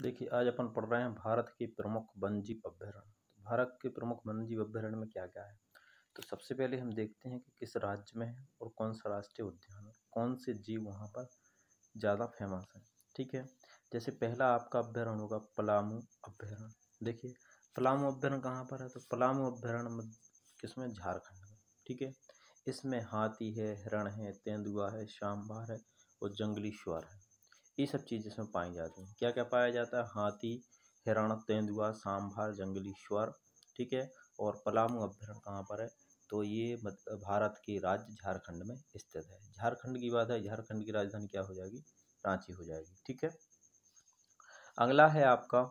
देखिए, आज अपन पढ़ रहे हैं भारत के प्रमुख वन्यजीव अभयारण्य। तो भारत के प्रमुख वन्यजीव अभयारण्य में क्या क्या है। तो सबसे पहले हम देखते हैं कि किस राज्य में है और कौन सा राष्ट्रीय उद्यान है, कौन से जीव वहाँ पर ज़्यादा फेमस है। ठीक है, जैसे पहला आपका अभयारण्य होगा पलामू अभयारण्य। देखिए, पलामू अभयारण्य कहाँ पर है, तो पलामू अभयारण्य किसमें, झारखंड में। ठीक है, इसमें हाथी है, हिरण है, तेंदुआ है, सांभर है और जंगली सुअर है। ये सब चीज़ इसमें पाई जाती हैं। क्या क्या पाया जाता है, हाथी, हिरण, तेंदुआ, सांभर, जंगली सुअर। ठीक है, और पलामू अभयारण्य कहाँ पर है, तो ये भारत के राज्य झारखंड में स्थित है। झारखंड की बात है, झारखंड की राजधानी क्या हो जाएगी, रांची हो जाएगी। ठीक है, अगला है आपका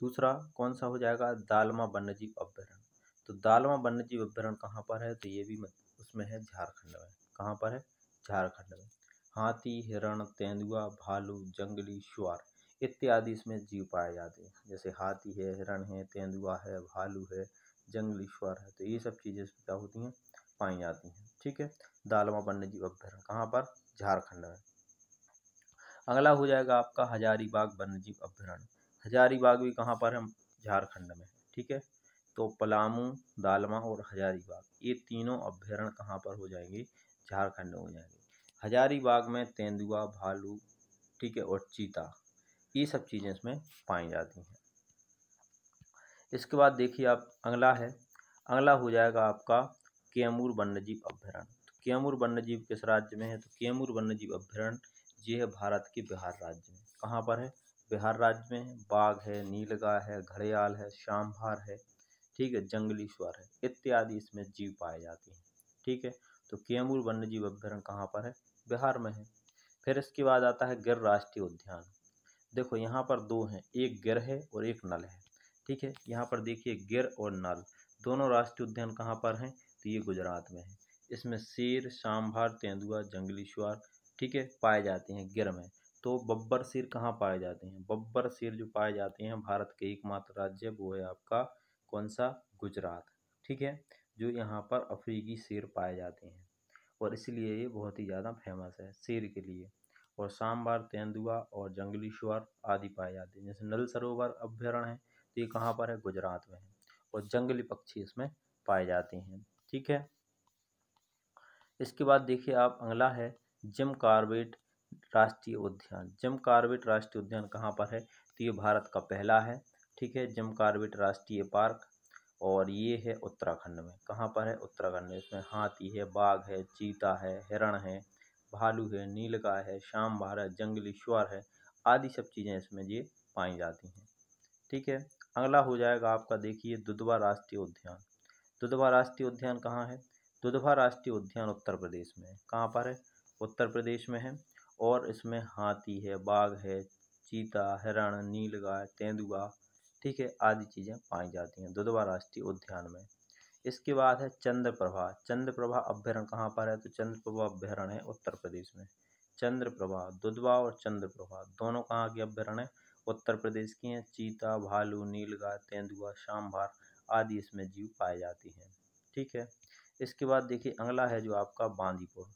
दूसरा, कौन सा हो जाएगा, दालमा वन्यजीव अभयारण्य। तो दालमा वन्यजीव अभयारण्य कहाँ पर है, तो ये भी उसमें है, झारखंड में। कहाँ पर है, झारखंड में। हाथी, हिरण, तेंदुआ, भालू, जंगली सुअर इत्यादि इसमें जीव पाए जाते हैं। जैसे हाथी है, हिरण है, तेंदुआ है, भालू है, जंगली सुअर है। तो ये सब चीज़ें इसमें क्या होती हैं, पाई जाती हैं। ठीक है, दालमा वन्यजीव अभयारण्य कहाँ पर, झारखंड में। अगला हो जाएगा आपका हजारीबाग वन्यजीव अभयारण्य। हजारीबाग भी कहाँ पर है, झारखंड में। ठीक है, तो पलामू, दालमा और हजारीबाग ये तीनों अभयारण्य कहाँ पर हो जाएंगे, झारखंड में हो जाएंगे। हजारीबाग में तेंदुआ, भालू, ठीक है, और चीता, ये सब चीज़ें इसमें पाई जाती हैं। इसके बाद देखिए आप, अगला हो जाएगा आपका कैमूर वन्यजीव अभयारण्य। तो कैमूर वन्यजीव किस राज्य में है, तो कैमूर वन्यजीव अभयारण्य ये है भारत के बिहार राज्य में। कहाँ पर है, बिहार राज्य में है। बाघ है, नीलगाय है, घड़ियाल है, सांभर है, ठीक है, जंगली सुअर है इत्यादि इसमें जीव पाए जाते हैं। ठीक है, तो कैमूर वन्यजीव अभयारण्य कहाँ पर है, बिहार में है। फिर इसके बाद आता है गिर राष्ट्रीय उद्यान। देखो यहाँ पर दो हैं, एक गिर है और एक नल है। ठीक है, यहाँ पर देखिए गिर और नल दोनों राष्ट्रीय उद्यान कहाँ पर हैं, तो ये गुजरात में है। इसमें शेर, सांभर, तेंदुआ, जंगली सुअर, ठीक है, पाए जाते हैं गिर में। तो बब्बर शेर कहाँ पाए जाते हैं, बब्बर शेर जो पाए जाते हैं भारत के एकमात्र राज्य वो है आपका कौन सा, गुजरात। ठीक है, जो यहाँ पर अफ्रीकी शेर पाए जाते हैं और इसलिए ये बहुत ही ज़्यादा फेमस है शेर के लिए। और सांभर, तेंदुआ और जंगली सुअर आदि पाए जाते हैं। जैसे नल सरोवर अभयारण्य है, तो ये कहाँ पर है, गुजरात में है और जंगली पक्षी इसमें पाए जाते हैं। ठीक है, इसके बाद देखिए आप, अगला है जिम कॉर्बेट राष्ट्रीय उद्यान। जिम कॉर्बेट राष्ट्रीय उद्यान कहाँ पर है, तो ये भारत का पहला है। ठीक है, जिम कॉर्बेट राष्ट्रीय पार्क और ये है उत्तराखंड में। कहाँ पर है, उत्तराखंड में। इसमें हाथी है, बाघ है, चीता है, हिरण है, भालू है, नीलगाय है, सांभर है, जंगली सुअर है आदि सब चीज़ें इसमें ये पाई जाती हैं। ठीक है, अगला हो जाएगा आपका देखिए दुधवा राष्ट्रीय उद्यान। दुधवा राष्ट्रीय उद्यान कहाँ है, दुधवा राष्ट्रीय उद्यान उत्तर प्रदेश में है। कहाँ पर है, उत्तर प्रदेश में है। और इसमें हाथी है, बाघ है, चीता, हिरण, नीलगाय, तेंदुआ, ठीक है, आदि चीज़ें पाई जाती हैं दुधवा राष्ट्रीय उद्यान में। इसके बाद है चंद्रप्रभा। चंद्रप्रभा अभयारण्य कहाँ पर है, तो चंद्रप्रभा अभयारण्य है उत्तर प्रदेश में। चंद्रप्रभा, दुधवा और चंद्रप्रभा दोनों कहाँ के अभयारण्य है, उत्तर प्रदेश की हैं। चीता, भालू, नीलगाय, तेंदुआ, सांभर आदि इसमें जीव पाए जाते हैं। ठीक है, इसके बाद देखिए अगला है जो आपका बांदीपुर।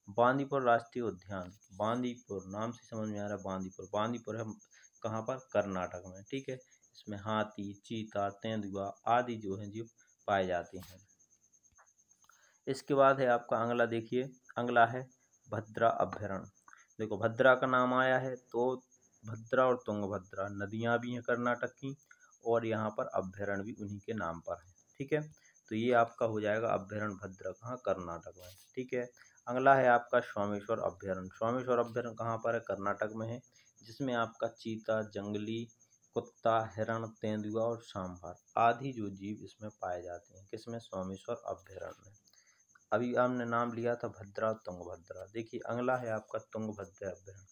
बांदीपुर राष्ट्रीय उद्यान, बांदीपुर नाम से समझ में आ रहा है, बांदीपुर, बांदीपुर है कहाँ पर, कर्नाटक में। ठीक है, इसमें हाथी, चीता, तेंदुआ आदि जो हैं जीव पाए जाते हैं। इसके बाद है आपका अगला, देखिए अगला है भद्रा अभयारण्य। देखो भद्रा का नाम आया है तो भद्रा और तुंगभद्रा नदियाँ भी हैं कर्नाटक की और यहाँ पर अभयारण्य भी उन्हीं के नाम पर है। ठीक है, तो ये आपका हो जाएगा अभयारण्य भद्रा, कहाँ, कर्नाटक में। ठीक है, अगला है आपका सोमेश्वर अभयारण्य। सोमेश्वर अभयारण्य कहाँ पर है, कर्नाटक में है, जिसमें आपका चीता, जंगली कुत्ता, हिरण, तेंदुआ और सांभर आदि जो जीव इसमें पाए जाते हैं। किसमें, सोमेश्वर अभयारण्य में। अभी आपने नाम लिया था भद्रा, तुंगभद्रा। देखिए अगला है आपका तुंगभद्रा अभयारण्य।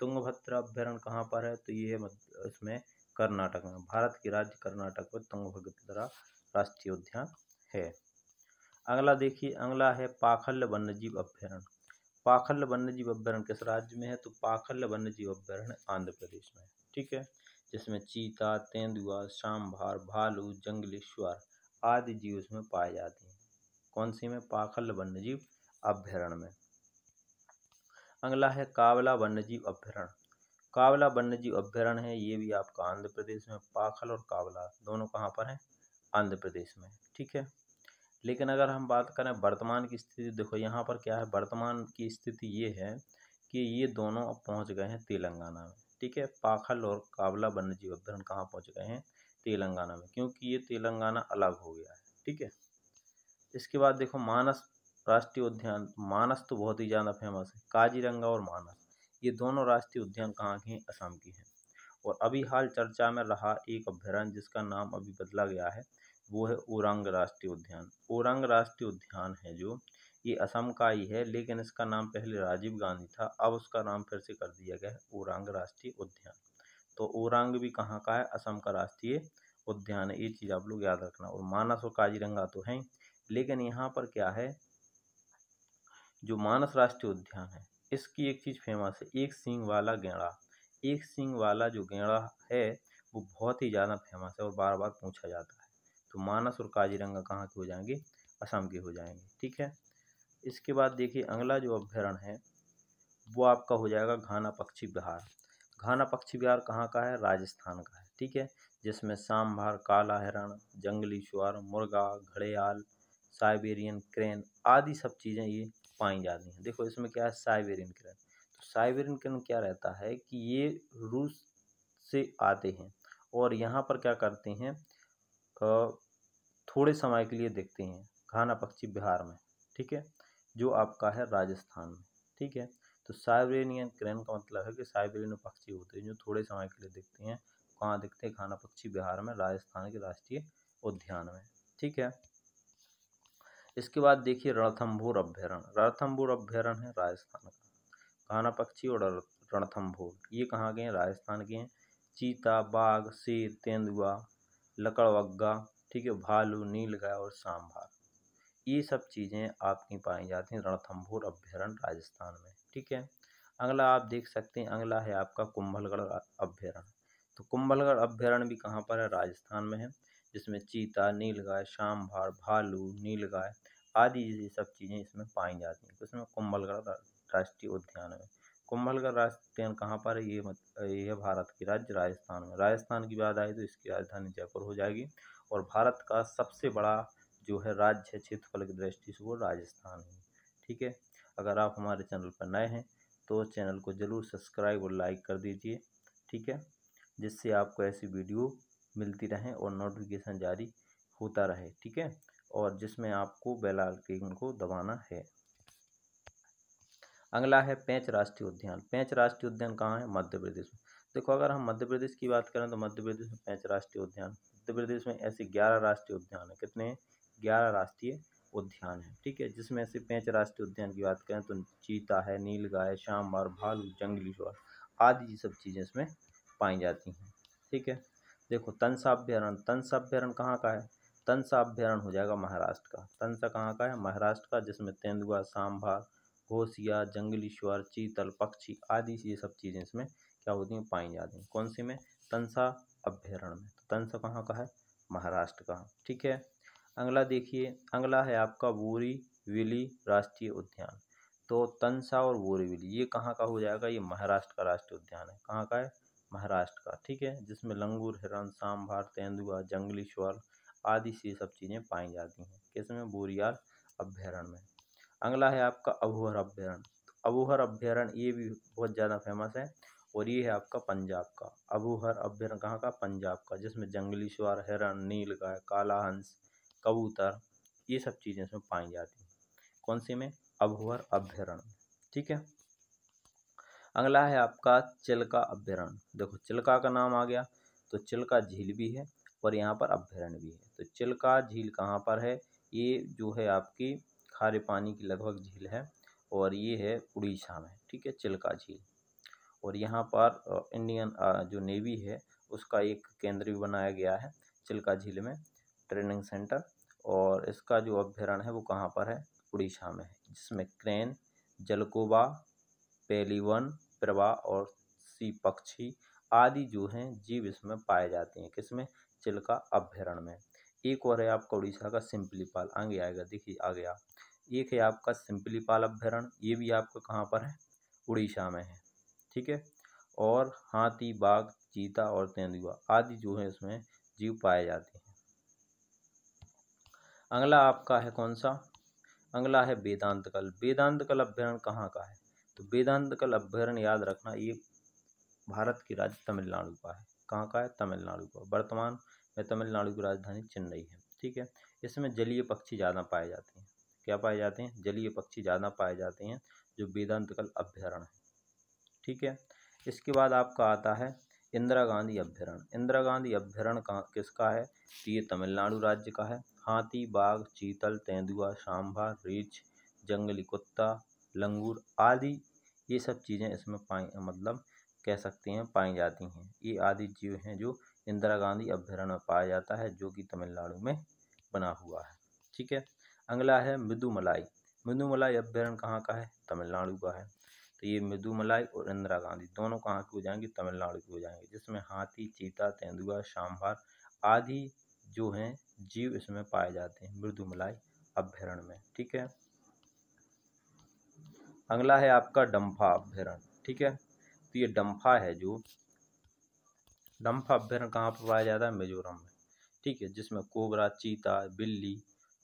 तुंगभद्रा अभयारण्य कहाँ पर है, तो ये है इसमें कर्नाटक में, भारत के राज्य कर्नाटक में तुंगभद्रा राष्ट्रीय उद्यान है। अगला देखिए, अगला है पाखल वन्यजीव अभयारण्य। पाखल वन्यजीव अभयारण्य किस राज्य में है, तो पाखल वन्यजीव अभयारण्य आंध्र प्रदेश में है। ठीक है, जिसमें चीता, तेंदुआ, सांभर, भालू, जंगली सुअर आदि जीव इसमें पाए जाते हैं। कौन सी में, पाखल वन्यजीव अभयारण्य में। अगला है कावला वन्यजीव अभयारण्य। कावला वन्यजीव अभ्यारण्य है, ये भी आपका आंध्र प्रदेश में। पाखल और कावला दोनों कहाँ पर हैं? आंध्र प्रदेश में। ठीक है, लेकिन अगर हम बात करें वर्तमान की स्थिति, देखो यहाँ पर क्या है, वर्तमान की स्थिति ये है कि ये दोनों अब पहुँच गए हैं तेलंगाना में। ठीक है, पाखल और कावला वन्यजीव अभ्यारण्य कहाँ पहुँच गए हैं? तेलंगाना में, क्योंकि ये तेलंगाना अलग हो गया है। ठीक है, इसके बाद देखो मानस राष्ट्रीय उद्यान। मानस तो बहुत ही ज़्यादा फेमस है। काजीरंगा और मानस ये दोनों राष्ट्रीय उद्यान कहाँ के हैं? असम की हैं। और अभी हाल चर्चा में रहा एक अभ्यारण्य जिसका नाम अभी बदला गया है, वो है ओरंग राष्ट्रीय उद्यान। ओरंग राष्ट्रीय उद्यान है जो, ये असम का ही है, लेकिन इसका नाम पहले राजीव गांधी था, अब उसका नाम फिर से कर दिया गया है ओरंग राष्ट्रीय उद्यान। तो ओरंग भी कहाँ का है? असम का राष्ट्रीय उद्यान है, ये चीज़ आप लोग याद रखना। और मानस और काजीरंगा तो हैं, लेकिन यहाँ पर क्या है, जो मानस राष्ट्रीय उद्यान है इसकी एक चीज़ फेमस है, एक सींग वाला गैंडा। एक सींग वाला जो गैंडा है वो बहुत ही ज़्यादा फेमस है और बार बार पूछा जाता है। तो मानस और काजीरंगा कहाँ के हो जाएंगे? असम के हो जाएंगे। ठीक है, इसके बाद देखिए अगला जो अभ्यारण्य है वो आपका हो जाएगा घाना पक्षी विहार। घाना पक्षी विहार कहाँ का है? राजस्थान का है। ठीक है, जिसमें सांभर, काला हिरण, जंगली सुअर, मुर्गा, घड़ियाल, साइबेरियन क्रेन आदि सब चीज़ें ये पाई जाती हैं। देखो इसमें क्या है, साइबेरियन क्रेन। तो साइबेरियन क्रेन क्या रहता है कि ये रूस से आते हैं और यहाँ पर क्या करते हैं, थोड़े समय के लिए दिखते हैं घाना पक्षी विहार में। ठीक है, जो आपका है राजस्थान में। ठीक है, तो साइबेरियन क्रेन का मतलब है कि साइबेरियन पक्षी होते हैं जो थोड़े समय के लिए दिखते हैं। कहाँ दिखते हैं? घाना पक्षी विहार में, राजस्थान के राष्ट्रीय उद्यान में। ठीक है, इसके बाद देखिए रणथंभौर अभ्यारण्य। रणथंभौर अभ्यारण्य है राजस्थान का। घाना पक्षी और रणथंभौर ये कहाँ के हैं? राजस्थान के हैं। चीता, बाघ, शेर, तेंदुआ, लकड़बग्गा, ठीक है, भालू, नीलगाय और सांभर, ये सब चीज़ें आपकी पाई जाती हैं रणथंभौर अभ्यारण्य राजस्थान में। ठीक है, अगला आप देख सकते हैं, अगला है आपका कुंभलगढ़ अभ्यारण्य। तो कुंभलगढ़ अभ्यारण्य भी कहाँ पर है? राजस्थान में है, जिसमें चीता, नीलगाय, सांभर, भालू, नीलगाय आदि ये सब चीज़ें इसमें पाई जाती हैं। तो इसमें कुंभलगढ़ राष्ट्रीय उद्यान है। कुंभलगढ़ राष्ट्रीय उद्यान कहाँ पर है? ये है भारत के राज्य राजस्थान में। राजस्थान की बात आए तो इसकी राजधानी जयपुर हो जाएगी। और भारत का सबसे बड़ा जो है राज्य है क्षेत्रफल की दृष्टि से वो राजस्थान है। ठीक है, अगर आप हमारे चैनल पर नए हैं तो चैनल को ज़रूर सब्सक्राइब और लाइक कर दीजिए। ठीक है, जिससे आपको ऐसी वीडियो मिलती रहें और नोटिफिकेशन जारी होता रहे। ठीक है, और जिसमें आपको बेल आइकन को दबाना है। अगला है पेंच राष्ट्रीय उद्यान। पेंच राष्ट्रीय उद्यान कहाँ है? मध्य प्रदेश में। देखो अगर हम मध्य प्रदेश की बात करें तो मध्य प्रदेश में पेंच राष्ट्रीय उद्यान, मध्य प्रदेश में ऐसे 11 राष्ट्रीय उद्यान है। कितने हैं? 11 राष्ट्रीय उद्यान है। ठीक है, जिसमें से पेंच राष्ट्रीय उद्यान की बात करें तो चीता है, नीलगाय, सांभर, भालू, जंगली सुअर आदि ये सब चीज़ें इसमें पाई जाती हैं। ठीक है, देखो तंसा अभ्यारण्य। तंसा अभ्यारण्य कहाँ का है? तंसा अभ्यारण्य हो जाएगा महाराष्ट्र का। तंसा कहाँ का है? महाराष्ट्र का, जिसमें तेंदुआ, सांभर, घोसिया, जंगली सुअर, चीतल, पक्षी आदि ये सब चीज़ें इसमें क्या होती हैं? पाई जाती हैं। कौन से में? तंसा अभ्यारण्य में। तो तंसा कहाँ का है? महाराष्ट्र का। ठीक है, अगला देखिए, अगला है आपका बोरीवली राष्ट्रीय उद्यान। तो तंसा और बोरीवली ये कहाँ का हो जाएगा? ये महाराष्ट्र का राष्ट्रीय उद्यान है। कहाँ का है? महाराष्ट्र का। ठीक है, जिसमें लंगूर, हिरण, सांभर, तेंदुआ, जंगली सुअर आदि ये सब चीज़ें पाई जाती हैं। किसमें? बोरीवली अभ्यारण्य में। अगला है आपका अबूहर अभ्यारण्य। तो अबूहर अभ्यारण्य ये भी बहुत ज़्यादा फेमस है और ये है आपका पंजाब का। अबूहर अभ्यारण्य कहाँ का? पंजाब का, जिसमें जंगली सुअर, हिरण, नीलगाय, काला हंस, कबूतर ये सब चीज़ें इसमें पाई जाती हैं। कौन से में? अबूहर अभ्यारण्य। ठीक है, अगला है आपका चिल्का अभ्यारण्य। देखो चिल्का का नाम आ गया तो चिल्का झील भी है और यहाँ पर अभ्यारण्य भी है। तो चिल्का झील कहाँ पर है? ये जो है आपकी खारे पानी की लगभग झील है और ये है उड़ीसा में। ठीक है, चिल्का झील। और यहाँ पर इंडियन जो नेवी है उसका एक केंद्र भी बनाया गया है चिल्का झील में, ट्रेनिंग सेंटर। और इसका जो अभ्यारण्य है वो कहाँ पर है? उड़ीसा में है, जिसमें क्रेन, जलकोबा, पेलिवन, प्रभा और सी पक्षी आदि जो हैं जीव इसमें पाए जाते हैं। किसमें? चिल्का अभ्यारण्य में। एक और है आपका उड़ीसा का सिंपलीपाल, आगे आएगा, देखिए आ गया। एक है आपका सिंपलीपाल अभ्यारण्य, ये भी आपका कहाँ पर है? उड़ीसा में है। ठीक है, और हाथी, बाघ, चीता और तेंदुआ आदि जो है इसमें जीव पाए जाते हैं। अगला आपका है कौन सा? अगला है वेदांतकल। वेदांतकल अभ्यारण्य कहाँ का है? तो वेदांतकल अभ्यारण्य याद रखना ये भारत की राज्य तमिलनाडु का है। कहाँ का है? तमिलनाडु का। वर्तमान में तमिलनाडु की राजधानी चेन्नई है। ठीक है। इसमें जलीय पक्षी ज़्यादा पाए जाते हैं। क्या पाए जाते हैं? जलीय पक्षी ज़्यादा पाए जाते हैं जो वेदांतकल अभ्यारण्य है। ठीक है। इसके बाद आपका आता है इंदिरा गांधी अभ्यारण्य। इंदिरा गांधी अभ्यारण्य किसका है? तो ये तमिलनाडु राज्य का है। हाथी, बाघ, चीतल, तेंदुआ, सांभर, रीछ, जंगली कुत्ता, लंगूर आदि ये सब चीज़ें इसमें मतलब कह सकते हैं पाई जाती हैं। ये आदि जीव हैं जो इंदिरा गांधी अभ्यारण्य में पाया जाता है जो कि तमिलनाडु में बना हुआ है। ठीक है। अगला है मृदुमलाई। मृदुमलाई अभ्यारण्य कहाँ का है? तमिलनाडु का है। तो ये मृदुमलाई और इंदिरा गांधी दोनों कहाँ की हो जाएंगी? तमिलनाडु की हो जाएंगे, जिसमें हाथी, चीता, तेंदुआ, सांभर आदि जो हैं जीव इसमें पाए जाते हैं मृदुमलाई अभ्यारण्य में। ठीक है। अगला है आपका डम्फा अभ्यारण्य। ठीक है। तो ये डम्फा है जो डम्फा अभ्यारण्य कहाँ पर पाया जाता है? मिजोरम में। ठीक है। जिसमें कोबरा, चीता, बिल्ली,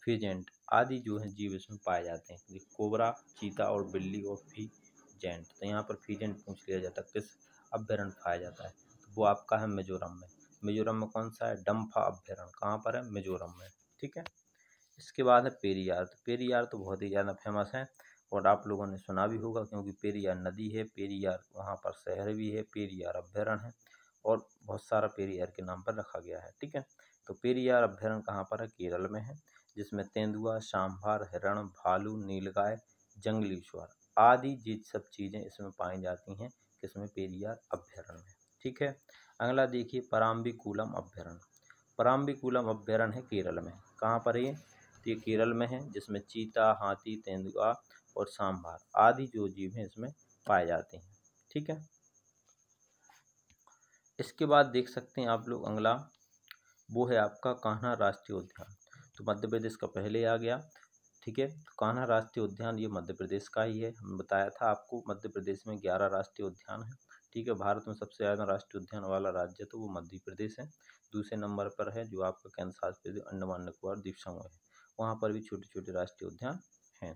फिजेंट आदि जो है जीव इसमें पाए जाते हैं। कोबरा, चीता और बिल्ली और फिजेंट। तो यहाँ पर फिजेंट पूछ लिया जाता है किस अभ्यारण्य पाया जाता है? तो वो आपका है मिजोरम में। मिजोरम में कौन सा है? डम्फा अभ्यारण्य। कहाँ पर है? मिजोरम में। ठीक है। इसके बाद है पेरियार। तो पेरियार तो बहुत ही ज़्यादा फेमस है और आप लोगों ने सुना भी होगा क्योंकि पेरियार नदी है, पेरियार वहाँ पर शहर भी है, पेरियार अभ्यारण्य है और बहुत सारा पेरियार के नाम पर रखा गया है। ठीक है। तो पेरियार अभ्यारण्य कहाँ पर है? केरल में है, जिसमें तेंदुआ, सांभर, हिरण, भालू, नीलगाय, जंगली सुअर आदि ये सब चीज़ें इसमें पाई जाती हैं। किसमें? पेरियार अभ्यारण्य में। ठीक है। अगला देखिए पराम्बिकुलम अभ्यारण्य। पराम्बिकुलम अभ्यारण्य है केरल में। कहाँ पर है ये? तो ये केरल में है, जिसमें चीता, हाथी, तेंदुआ और सांभर आदि जो जीव हैं इसमें पाए जाते हैं। ठीक है। इसके बाद देख सकते हैं आप लोग अगला वो है आपका कान्हा राष्ट्रीय उद्यान। तो मध्य प्रदेश का पहले आ गया। ठीक है। तो कान्हा राष्ट्रीय उद्यान ये मध्य प्रदेश का ही है। हमने बताया था आपको मध्य प्रदेश में 11 राष्ट्रीय उद्यान है। ठीक है। भारत में सबसे ज़्यादा राष्ट्रीय उद्यान वाला राज्य तो वो मध्य प्रदेश है। दूसरे नंबर पर है जो आपका केंद्र शासित प्रदेश अंडमान निकोबार द्वीप समूह है, वहाँ पर भी छोटे छोटे राष्ट्रीय उद्यान हैं।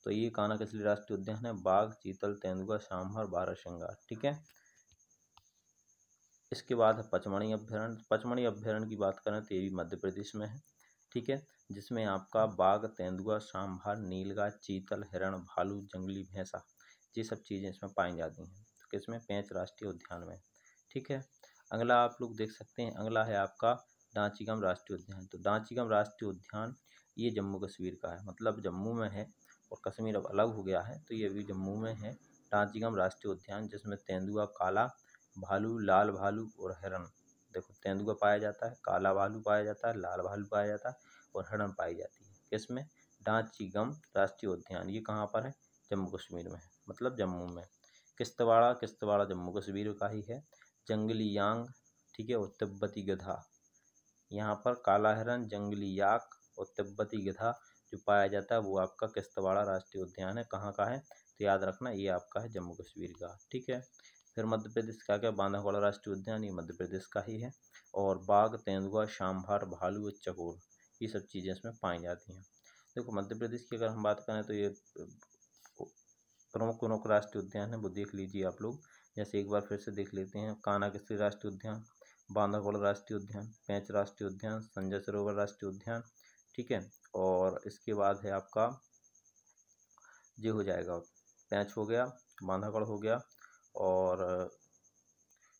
तो ये कान्हा किसली राष्ट्रीय उद्यान है? बाघ, चीतल, तेंदुआ, सांभर, बारहसिंगार। ठीक है। इसके बाद है पचमढ़ी अभ्यारण्य। पचमढ़ी अभ्यारण्य की बात करें तो ये भी मध्य प्रदेश में है। ठीक है। जिसमें आपका बाघ, तेंदुआ, सांभर, नीलगाय, चीतल, हिरण, भालू, जंगली भैंसा ये सब चीज़ें इसमें पाई जाती हैं। तो किसमें? पेंच राष्ट्रीय उद्यान में। ठीक है। अगला आप लोग देख सकते हैं अगला है आपका डांचीगम राष्ट्रीय उद्यान। तो डांचीगम राष्ट्रीय उद्यान ये जम्मू कश्मीर का है, मतलब जम्मू में है और कश्मीर अब अलग हो गया है तो ये भी जम्मू में है। डांचीगम राष्ट्रीय उद्यान जिसमें तेंदुआ, काला भालू, लाल भालू और हिरण, देखो तेंदुआ पाया जाता है, काला भालू पाया जाता है, लाल भालू पाया जाता है और हिरण पाई जाती है। किसमें? डांचीगम राष्ट्रीय उद्यान। ये कहाँ पर है? जम्मू कश्मीर में है, मतलब जम्मू में। किश्तवाड़ा, किश्तवाड़ा जम्मू कश्मीर का ही है। जंगली यांग, ठीक है, और तिब्बती गधा, यहाँ पर काला हिरण, जंगली याक और तिब्बती गधा जो पाया जाता है वो आपका किश्तवाड़ा राष्ट्रीय उद्यान है। कहाँ का है? तो याद रखना ये आपका है जम्मू कश्मीर का। ठीक है। फिर मध्य प्रदेश का क्या? बांधवगढ़ राष्ट्रीय उद्यान, ये मध्य प्रदेश का ही है और बाघ, तेंदुआ, सांभर, भालू और चकोर ये सब चीज़ें इसमें पाई जाती हैं। देखो मध्य प्रदेश की अगर हम बात करें तो ये प्रमुख प्रमुख राष्ट्रीय उद्यान है वो देख लीजिए आप लोग। जैसे एक बार फिर से देख लेते हैं। कान्हा किसली राष्ट्रीय उद्यान, बांधवगढ़ राष्ट्रीय उद्यान, पेंच राष्ट्रीय उद्यान, संजय सरोवर राष्ट्रीय उद्यान। ठीक है। और इसके बाद है आपका ये हो जाएगा, पेंच हो गया, बांधवगढ़ हो गया और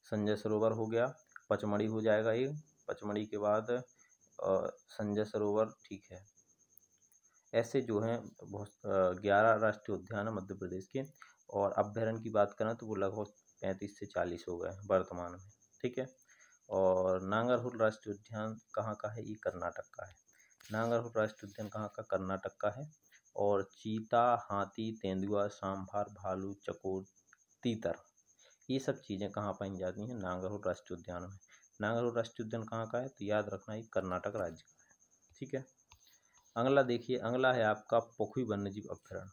संजय सरोवर हो गया, पचमढ़ी हो जाएगा ये, पचमढ़ी के बाद संजय सरोवर। ठीक है। ऐसे जो हैं बहुत 11 राष्ट्रीय उद्यान है मध्य प्रदेश के और अभ्यारण्य की बात करें तो वो लगभग 35 से 40 हो गए हैं वर्तमान में। ठीक है। और नांगरहुल राष्ट्रीय उद्यान कहाँ का है? ये कर्नाटक का है। नांगरहुल राष्ट्रीय उद्यान कहाँ का? कर्नाटक का है। और चीता, हाथी, तेंदुआ, सांभर, भालू, चकोर, तीतर ये सब चीज़ें कहाँ पाई जाती हैं? नांगरहुल राष्ट्रीय उद्यान में। नांगरहुल राष्ट्रीय उद्यान कहाँ का है? तो याद रखना ये कर्नाटक राज्य का है। ठीक है। अगला देखिए, अगला है आपका पोखरी वन्यजीव अभ्यारण्य।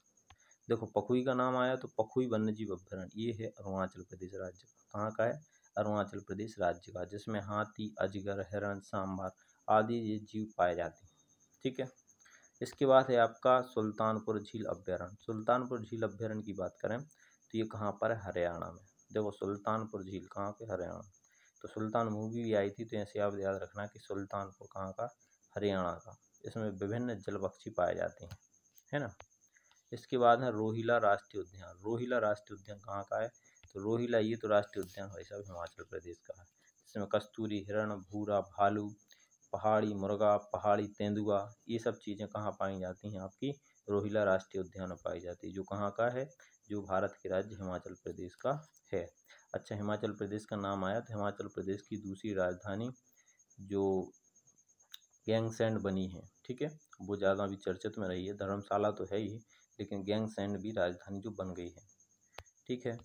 देखो पखुई का नाम आया तो पखुई वन्यजीव अभ्यारण्य ये है अरुणाचल प्रदेश राज्य का। कहाँ का है? अरुणाचल प्रदेश राज्य का, जिसमें हाथी, अजगर, हिरण, सांभर आदि ये जीव पाए जाते हैं। ठीक है। इसके बाद है आपका सुल्तानपुर झील अभ्यारण्य। सुल्तानपुर झील अभ्यारण्य की बात करें तो ये कहाँ पर है? हरियाणा में। देखो सुल्तानपुर झील कहाँ पे? हरियाणा। तो सुल्तान मूवी भी आई थी, तो ऐसे आप याद रखना कि सुल्तानपुर कहाँ का? हरियाणा का। इसमें विभिन्न जल पक्षी पाए जाते हैं, है ना। इसके बाद है रोहिला राष्ट्रीय उद्यान। रोहिला राष्ट्रीय उद्यान कहाँ का है? तो रोहिला ये तो राष्ट्रीय उद्यान भाई साहब हिमाचल प्रदेश का है। इसमें कस्तूरी हिरण, भूरा भालू, पहाड़ी मुर्गा, पहाड़ी तेंदुआ ये सब चीज़ें कहाँ पाई जाती हैं? आपकी रोहिला राष्ट्रीय उद्यान में पाई जाती है, जो कहाँ का है? जो भारत के राज्य हिमाचल प्रदेश का है। अच्छा, हिमाचल प्रदेश का नाम आया तो हिमाचल प्रदेश की दूसरी राजधानी जो गैंगसैंड बनी है, ठीक है, वो ज़्यादा अभी चर्चित में रही है। धर्मशाला तो है ही, लेकिन गैंगसैंड भी राजधानी जो बन गई है, ठीक है।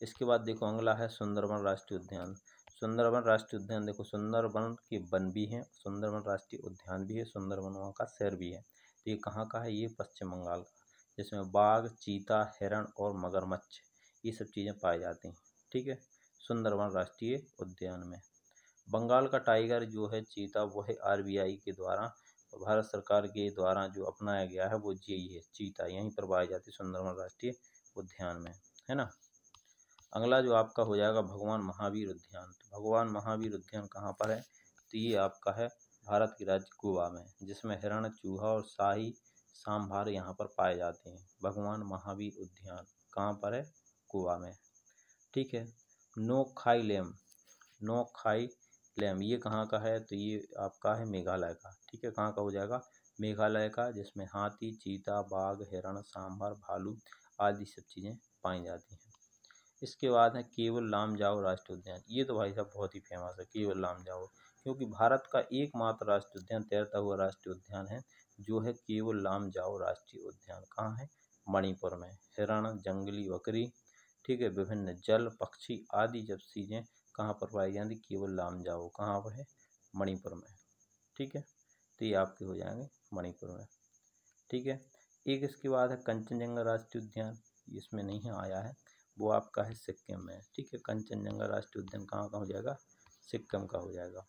इसके बाद देखो अगला है सुंदरबन राष्ट्रीय उद्यान। सुंदरबन राष्ट्रीय उद्यान, देखो सुंदरबन के वन भी हैं, सुंदरबन राष्ट्रीय उद्यान भी है, सुंदरबन वहाँ का शहर भी है। तो ये कहाँ का है? ये पश्चिम बंगाल का, जिसमें बाघ, चीता, हिरण और मगरमच्छ ये सब चीज़ें पाई जाती हैं, ठीक है, सुंदरबन राष्ट्रीय उद्यान में। बंगाल का टाइगर जो है चीता, वो है आरबीआई के द्वारा, भारत सरकार के द्वारा जो अपनाया गया है वो यही है, चीता यहीं पर पाई जाती है सुंदरबन राष्ट्रीय उद्यान में, है ना। अगला जो आपका हो जाएगा भगवान महावीर उद्यान। तो भगवान महावीर उद्यान कहाँ पर है? तो ये आपका है भारत के राज्य गोवा में, जिसमें हिरण, चूहा और शाही सांभर यहाँ पर पाए जाते हैं। भगवान महावीर उद्यान कहाँ पर है? गोवा में, ठीक है। नोकखाई लेम, नोकखाई लेम ये कहाँ का है? तो ये आपका है मेघालय का, ठीक है। कहाँ का हो जाएगा? मेघालय का, जिसमें हाथी, चीता, बाघ, हिरण, सांभर, भालू आदि सब चीज़ें पाई जाती हैं। इसके बाद है केवल लामजाओ राष्ट्रीय उद्यान। ये तो भाई साहब बहुत ही फेमस है केवल लामजाओ, क्योंकि भारत का एकमात्र राष्ट्रीय उद्यान, तैरता हुआ राष्ट्रीय उद्यान है जो है केवल लामजाओ राष्ट्रीय उद्यान। कहाँ है? मणिपुर में। हिरण, जंगली बकरी, ठीक है, विभिन्न जल पक्षी आदि जब चीज़ें कहाँ पर पाई जाती? केवल लामजाओ कहाँ पर है? मणिपुर में, ठीक है। तो ये आपके हो जाएंगे मणिपुर में, ठीक है। एक इसके बाद है कंचनजंगा राष्ट्रीय उद्यान, इसमें नहीं आया है, वो आपका है सिक्किम में, ठीक है। कंचनजंगा राष्ट्रीय उद्यान कहाँ का हो जाएगा? सिक्किम का हो जाएगा।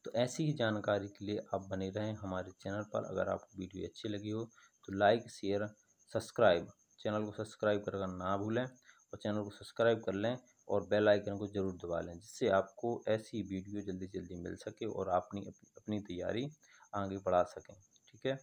तो ऐसी ही जानकारी के लिए आप बने रहें हमारे चैनल पर। अगर आपको वीडियो अच्छी लगी हो तो लाइक, शेयर, सब्सक्राइब, चैनल को सब्सक्राइब करना ना भूलें, और चैनल को सब्सक्राइब कर लें और बेल आइकन को ज़रूर दबा लें, जिससे आपको ऐसी वीडियो जल्दी जल्दी मिल सके और अपनी तैयारी आगे बढ़ा सकें, ठीक है।